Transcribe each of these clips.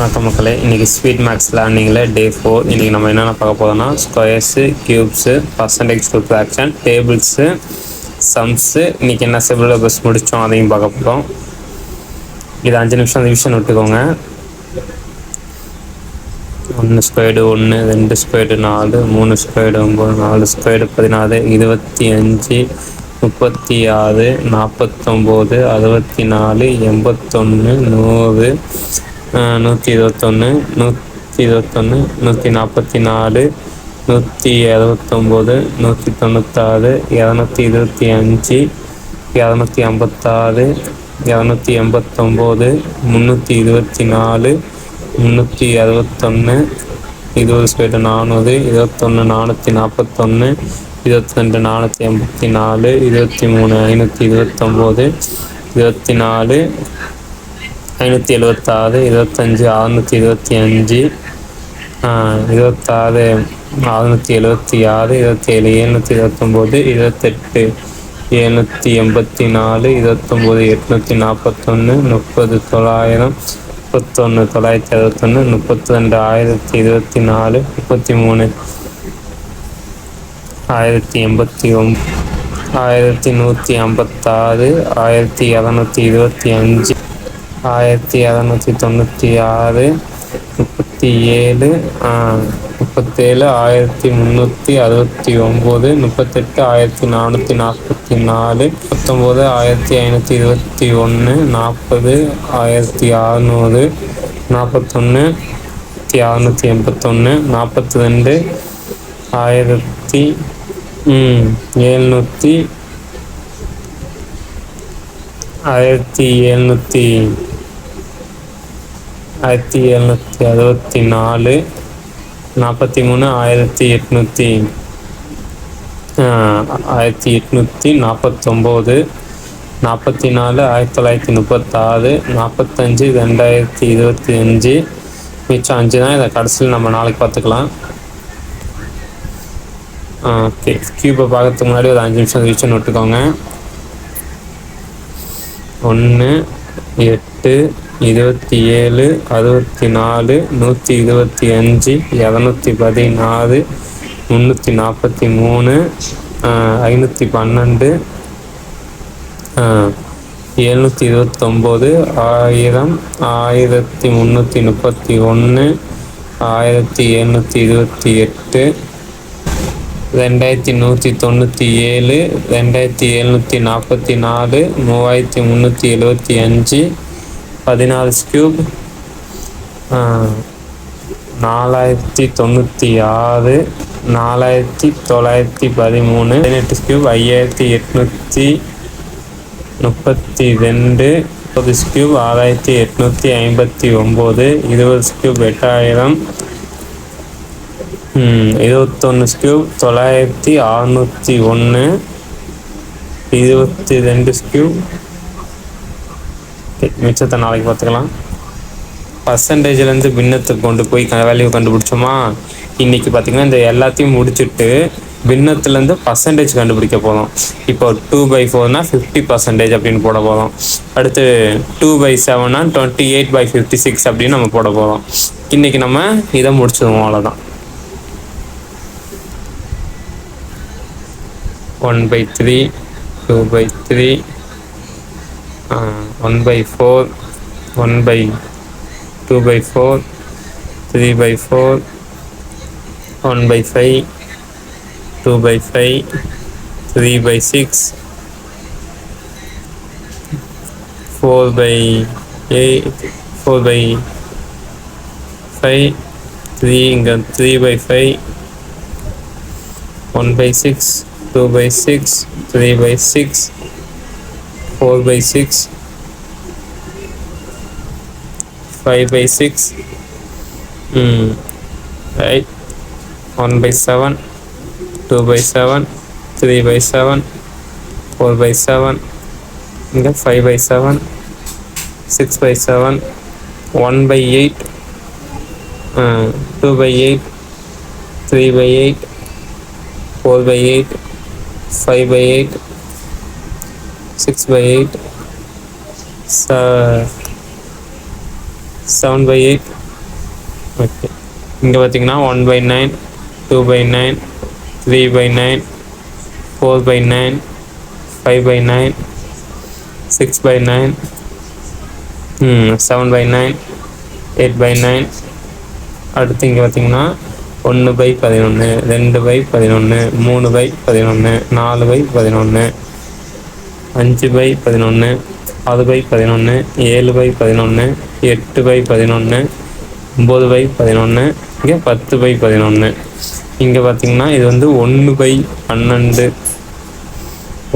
வணக்கம் மக்களே, இன்றைக்கி ஸ்வீட் மேக்ஸ் லேர்னிங்கில் டே 4. இன்றைக்கி நம்ம என்னென்ன பார்க்க போகிறோம்னா squares, cubes, percentage to fraction, tables, sums. இன்றைக்கி என்ன சிலபஸ் முடித்தோம் அதையும் பார்க்க போகிறோம். இது 5 நிமிஷம் ரிவிஷன் விட்டுக்கோங்க. 1 squared 1, 2 squared 4, 3 squared 9, 4 squared 16, 25, 36, 49, 64, 81, 100, 121, 121, 144, 169, 196, 225, 256, 289, 324, 361, 20 squared 400, 21 441, 22 484, 23 529, 24 576, 25 625, 26 676, 27 729, 28 784, 29 841, 30 900, 31 961, 32 1024, 33 1089, 1156, 1725, 1796, 37 37, 1369, 38 1444, 19 1521, 40 1600, 41 681, 42 1764, 43 1849, 44 1936, 45 2025. மிச்சம் 5 தான். இதை கடைசியில் நம்ம நாளைக்கு பார்த்துக்கலாம். ஓகே, கியூபை பார்க்கறதுக்கு முன்னாடி ஒரு 5 நிமிஷம் ரிவிஷன் விட்டுக்கோங்க. 1 8 27 64 125 216 343 512 729 1000 1331 1728 2197 2744 3375 14 ஸ்கியூப் 4096 4913 18 ஸ்கியூப் 5832 10 ஸ்கியூப் 6859 20 ஸ்கியூப் 8000 21 ஸ்கியூப் 9601 22 ஸ்கியூப். மிச்சத்தை நாளைக்கு பார்த்துக்கலாம். பர்சன்டேஜ்லேருந்து பின்னத்துக்கு கொண்டு போய் வேல்யூ கண்டுபிடிச்சோமா. இன்றைக்கி பார்த்திங்கன்னா இந்த எல்லாத்தையும் முடிச்சுட்டு பின்னத்துலேருந்து பர்சன்டேஜ் கண்டுபிடிக்க போதும். இப்போ 2/4 50% அப்படின்னு போட போதும். அடுத்து 2/7 28/56 அப்படின்னு நம்ம போட போதும். இன்றைக்கி நம்ம இதை முடிச்சிடுவோம், அவ்வளோதான். 1/3 2/3 1/4 1/2/4 3/4 1/5 2/5 3/6 4/8 4/5 3 இங்கே 3/5 1/6 2/6 3/6 4/6 5/6 right 1/7 2/7 3/7 4/7 இங்கே 5/7 6/7 1/8 2/8 3/8 4/8 5/8 6/8 7/8 ஓகே, இங்கே பார்த்தீங்கன்னா 1/9, 2/9, 3/9, 4/9, 5/9, 6/9, 7/9, 8/9. அடுத்து இங்கே பார்த்தீங்கன்னா 1/11, 2/11, 3/11, 4/11, 5/11, 6/11, 7/11, 8/11, 9/11, இங்கே 10/11. இங்கே பார்த்தீங்கன்னா இது வந்து 1/12, 1/13,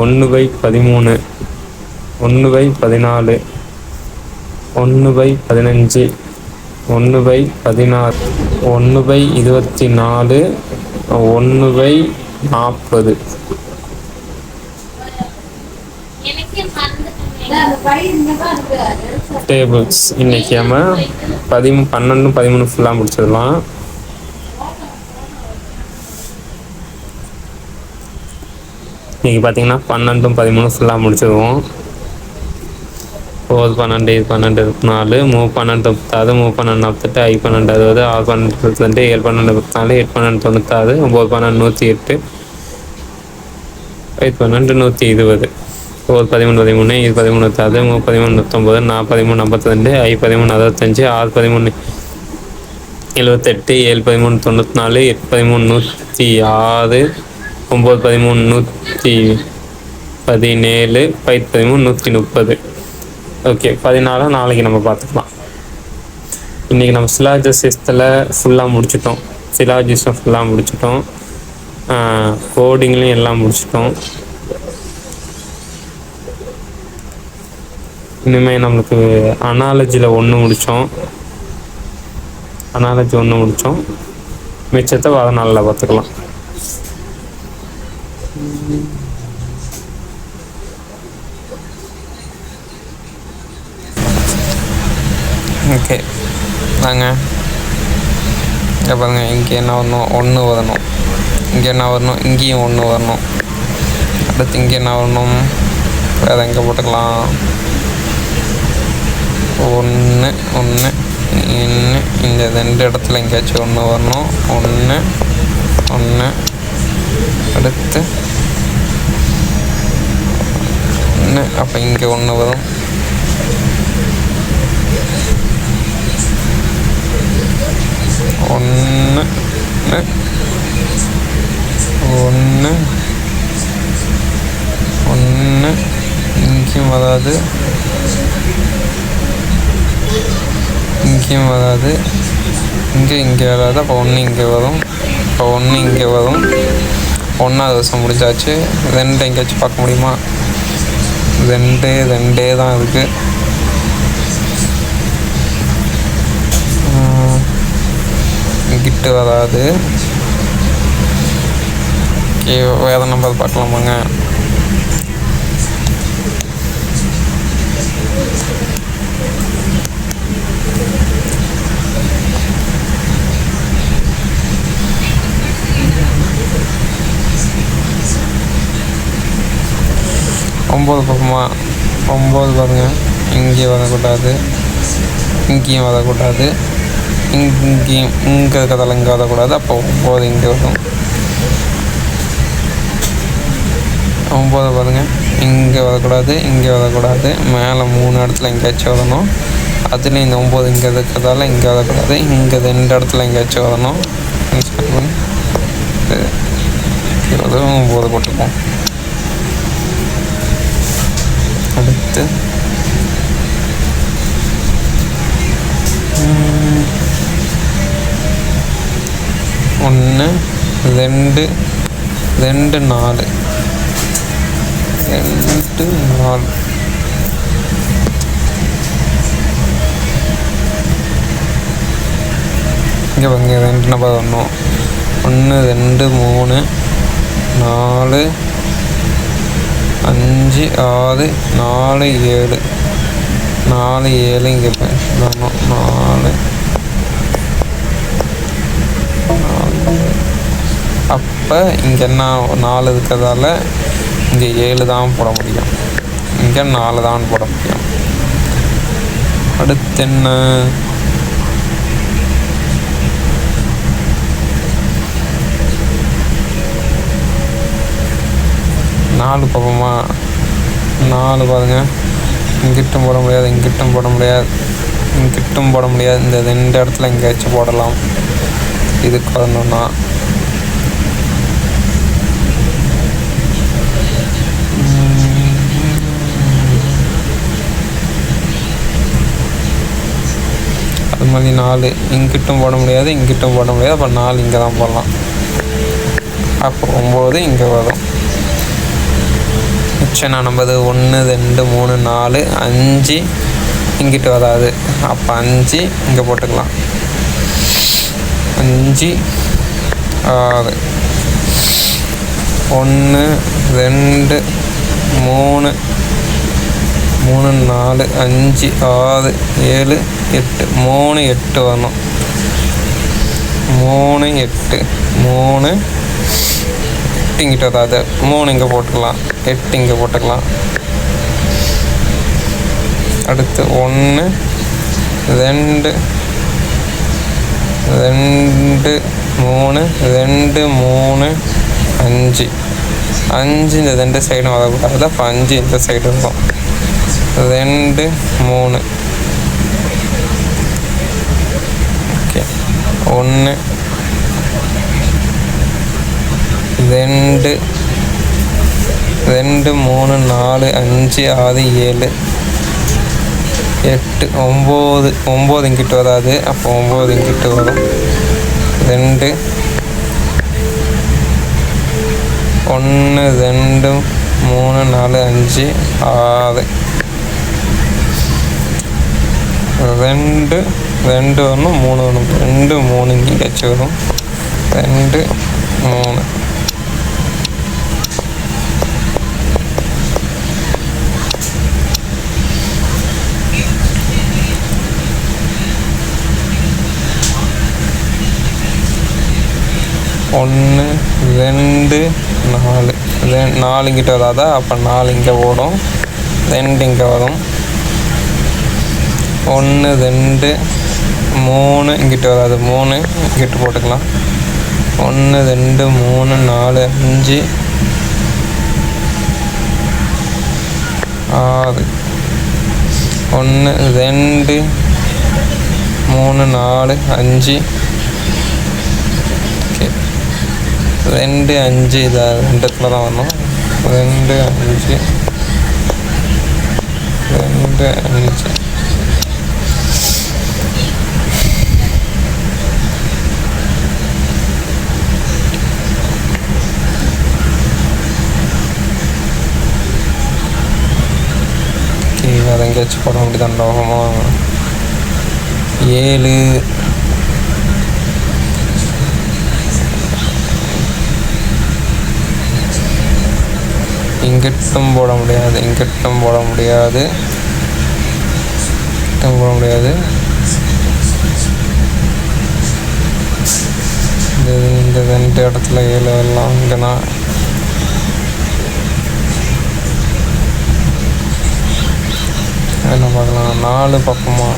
1/14, 1/15, 1/16, 1/24, 1/40. டேபிள்ஸ் இன்னைக்கு நம்ம 12, 13 ஃபுல்லாக முடிச்சிடலாம். இன்னைக்கு பார்த்தீங்கன்னா 12, 13 ஃபுல்லாக முடிச்சிடுவோம். 4, 12, 12, 4, 3, 12, 36, 3, 12, 48, 5, 12, 60, 6, 12, 22, 7, 12, 44, 8, 12, 96, 9, 12, 108, 5, 12, 120, 4, 13, 13, 7, 13, 36, 3, 13, 39, 4, 13, 52, 5, 13, 65, 6, 13, 78, 7, 13, 94, 8, 13, 106, 9, 13, 117, 5, 13, 130. ஓகே, 14 நாளைக்கு நம்ம பார்த்துக்கலாம். இன்றைக்கி நம்ம சிலாஜிஸில் ஃபுல்லாக முடிச்சிட்டோம். சிலாஜிஸும் ஃபுல்லாக முடிச்சிட்டோம். கோடிங்லேயும் எல்லாம் முடிச்சிட்டோம். இனிமேல் நம்மளுக்கு அனாலஜியில் 1 முடித்தோம். அனாலஜி 1 முடித்தோம். மிச்சத்தை வர நாளில் பார்த்துக்கலாம். ஓகே வாங்க. இங்கே பாருங்கள், இங்கே என்ன வரணும்? 1 வரணும். இங்கே என்ன வரணும்? இங்கேயும் 1 வரணும். அடுத்து இங்கே என்ன வரணும்? வேறு எங்கே போட்டுக்கலாம்? 1 1 இந்த 2 இடத்துல எங்கேயாச்சும் 1 வரணும். 1 1. அடுத்து 1. அப்போ இங்கே 1 வரும். ஒன்று ஒன்று ஒன்று இங்கேயும் வராது, இங்கேயும் வராது, இங்கே வராது. அப்போ 1 இங்கே வரும். இப்போ 1 இங்கே வரும். 1ஆவது வருஷம் முடிஞ்சாச்சு. 2 எங்கேயாச்சும் பார்க்க முடியுமா? 2 தான் இருக்குது. கிட்டு வராது. ஓகே, வேறு நம்பர் பார்க்கலாமாங்க? ஒம்பது பக்கமா? 9 பாருங்க. இங்கே வரக்கூடாது, இங்கேயும் வரக்கூடாது, இங்கேயும் இங்கே இருக்கிறதால இங்கே வரக்கூடாது. அப்போ 9 இங்கே வரும். 9 பாருங்கள், இங்கே வரக்கூடாது, இங்கே வரக்கூடாது. மேலே 3 இடத்துல எங்கேயாச்சும் வரணும். அதுலேயும் இந்த 9 இங்கே இருக்கிறதால இங்கே வரக்கூடாது. இங்கே 2 இடத்துல எங்கேயாச்சும் வரணும். 9 போட்டுப்போம். அடுத்து 1 2 2 4 2 4. இங்கே பாருங்க, 2 நம்பர் வரணும். 1 2 3 4 5 6 4 7 4 7 இங்கே வரணும். 4 அப்போ இங்கே என்ன 4 இருக்கிறதால இங்கே 7 தான் போட முடியும். இங்கே 4 தான் போட முடியும். அடுத்து என்ன? 4 பார்ப்போமா? 4 பாருங்க, இங்கிட்டும் போட முடியாது, இங்கிட்டும் போட முடியாது, இங்கிட்டும் போட முடியாது. இந்த 2 இடத்துல எங்கேயாச்சும் போடலாம். இதுக்கு வரணும்னா அது மாதிரி 4 இங்கிட்டும் போட முடியாது, இங்கிட்டும் போட முடியாது. அப்போ 4 இங்கே தான் போடலாம். அப்போ 9 இங்கே வரும். மிச்சம் நான் நம்பது 1 2 3 4 5 இங்கிட்டு வராது. அப்போ 5 இங்கே போட்டுக்கலாம். 5 6 1 2 3 3 4 5 6 7 8 3 8 வரணும். 3 8 3 இங்கிட்ட வராது. 3 இங்கே போட்டுக்கலாம். 8 இங்கே போட்டுக்கலாம். அடுத்து 1 2 2 3 2 3 5 5 இந்த 2 சைடும் வரக்கூடாது. அப்போ 5 இந்த சைடு இருக்கும். 2 3 ஓகே. 1 2 2 3 4 5 6 7 8 9 9 இங்கிட்டு வராது. அப்போ 9 இங்கிட்டு வரும். 2 1 2 3 4 5 6 2 2 வரணும், 3 வரணும். 2 3 இங்கே வரும். 2 3 1 2 4 4 இங்கிட்ட வராதா? அப்போ 4 இங்கே ஓடும். 2 இங்கே வரும். 1 2 3 இங்கிட்ட வராது. 3 இங்கிட்டு போட்டுக்கலாம். 1 2 3 4 5 6 1 2 3 4 5 ஓகே. 2 5 இதை 2 இடத்துல தான் வரணும். 2 5 2 5 அதை எங்கேயாச்சும் போட முடியுதான்? லோகமா 7 இங்கிட்டும் போட முடியாது, இங்கிட்டும் போட முடியாது, போட முடியாது. இந்த 2 இடத்துல 7 எல்லாம் இங்கேனா என்ன பார்க்கலாம்? 4 பக்கமா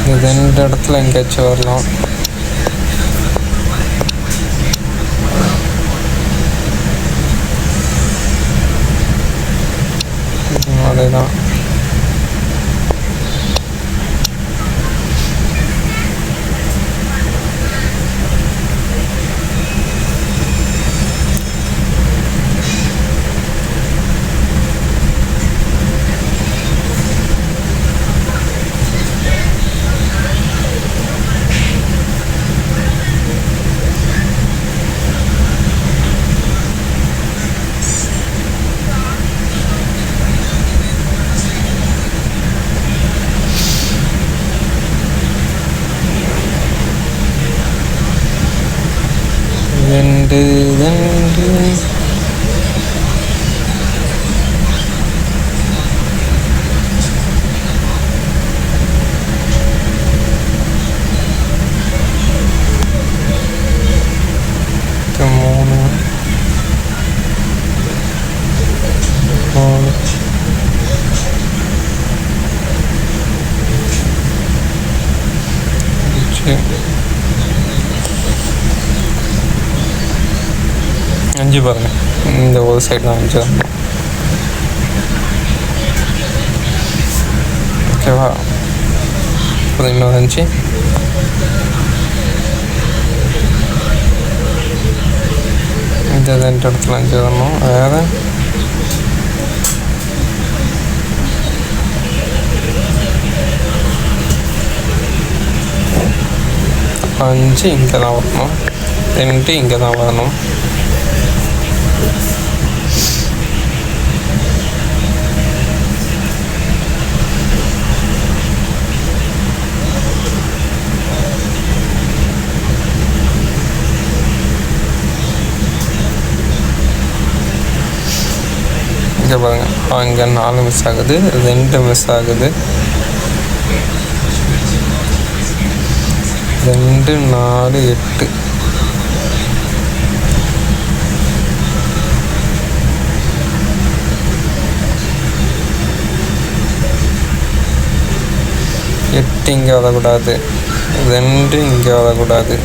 இந்த 2 இடத்துல எங்கேயாச்சும் வரலாம். அதேதான். ரெண்டு 3 4 இங்கே பாருங்கள், இந்த ஒரு சைடு தான் 5 வரணும். ஓகேவா? அப்புறம் இன்னொரு 5, இந்த 2 இடத்துல 5 வரணும். வேறு 5 இங்கே தான் வரணும். 2 இங்கே தான் வரணும். இங்கே பாருங்கள், இங்கே 4 மிஸ் ஆகுது, 2 மிஸ் ஆகுது. 2, 4, 8. இங்கே வரக்கூடாது, 2 இங்கே வரக்கூடாது.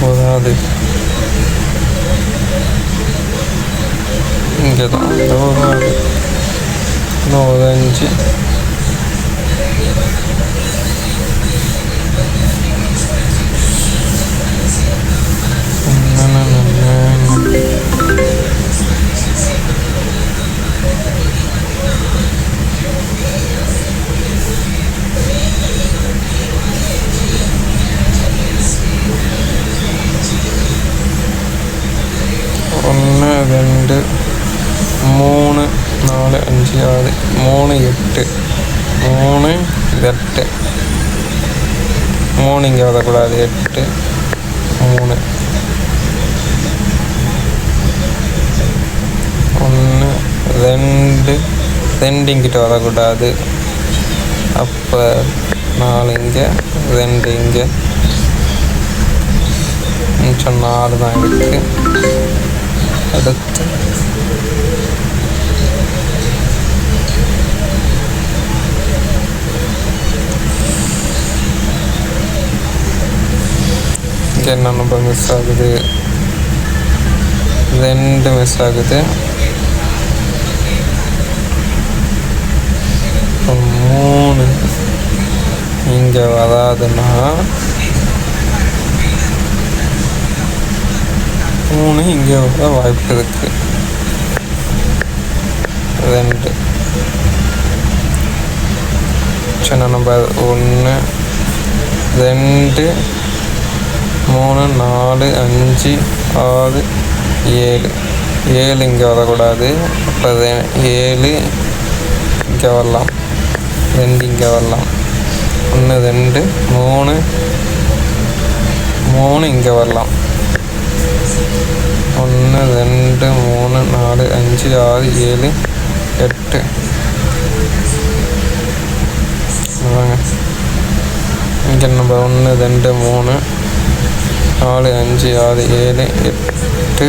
போதாது, இங்கே தான் போதாது. இன்னும் ஒரு 5. ஒன்று, 2, 3, 4, 5, 6, 3, 8, 3, 8. 3 இங்கே வரக்கூடாது, 8, 3. 1, 2, 2 இங்கிட்ட வரக்கூடாது. அப்போ 4 இங்கே, 2 இங்கே, மிச்சம் 4 தான் இருக்குது. அடுத்து இங்கே என்ன நம்பர் மிஸ் ஆகுது? 2 மிஸ் ஆகுது. 3 இங்கே வராதுன்னா 3 இங்கே வர வாய்ப்பு இருக்குது. 2 சின்ன நம்பர் 1, 2, 3, 4, 5, 6, 7. 7 இங்கே வரக்கூடாது. அப்போ 7 இங்கே வரலாம், 2 இங்கே வரலாம். 1, 2, 3, 3 இங்கே வரலாம். 1, 2, 3, 4, 5, 6, 7, 8. இங்கே நம்பர் 1, 2, 3, 4, 5, 6, 7, 8.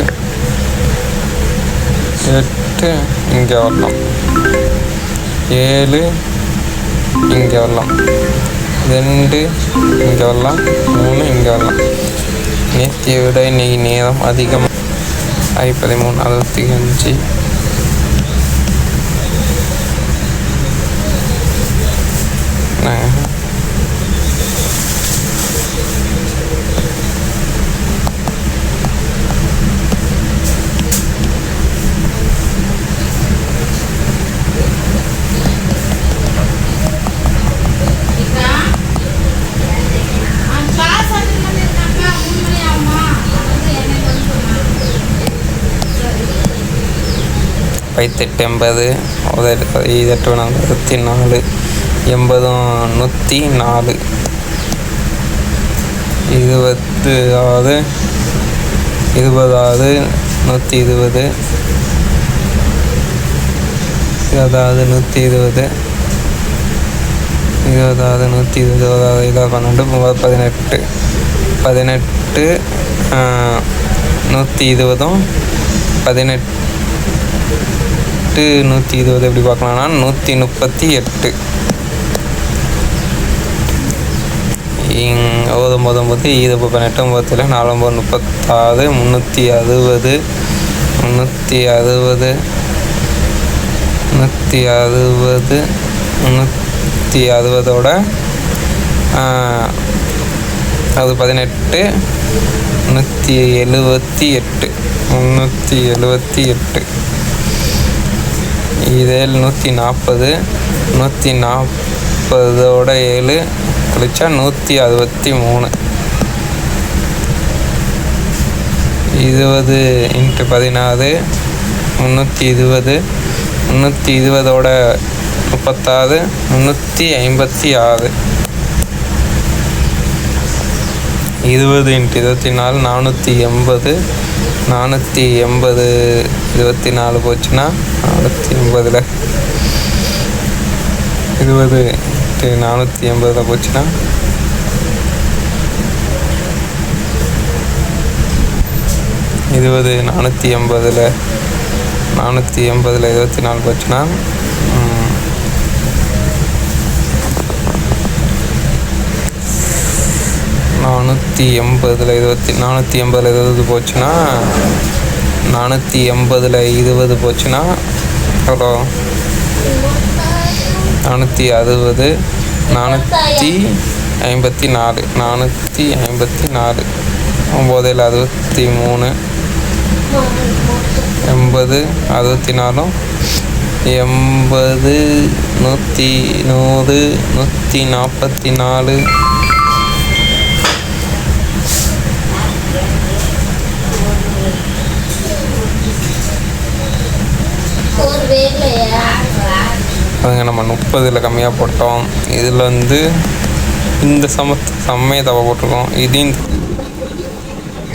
8 இங்கே வரலாம். 7 இங்கே வரலாம். 2 இங்கே வரலாம். 3 இங்கே வரலாம். நேற்றைய விட இன்னைக்கு நேரம் அதிகம். 13, 65. பைத்தெட்டு 80, 8, 4, 80, 104, 20, 20, 120, 120, 18, 120, 18, 120 எப்படி பார்க்கலாம்னா 138. ஒன்பது 18 4 36 360 360 அது 18 378 இது 140 7 கழிச்சா 163 20 × 16 320 320 36 356 20 × 24 480 24 போச்சுன்னா 480 20 × 480 போச்சுன்னா 20 480 24 போச்சுன்னா 480 போச்சுன்னா 480 போச்சுன்னா எவ்வளோ 460 454 9 63 80 64 80 100 144 அதுங்க நம்ம 30 கம்மியாக போட்டோம். இதில் இந்த செம்மையை தவ போட்டிருக்கோம். இதையும்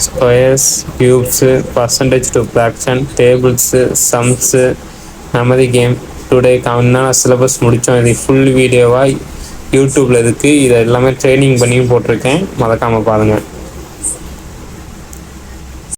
squares, cubes, percentage to fraction, tables, sums, memory game today என்னென்ன சிலபஸ் முடித்தோம். இது ஃபுல் வீடியோவாக யூடியூப்பில் இருக்குது. இதை எல்லாமே ட்ரைனிங் பண்ணியும் போட்டிருக்கேன். மறக்காமல் பாருங்கள்.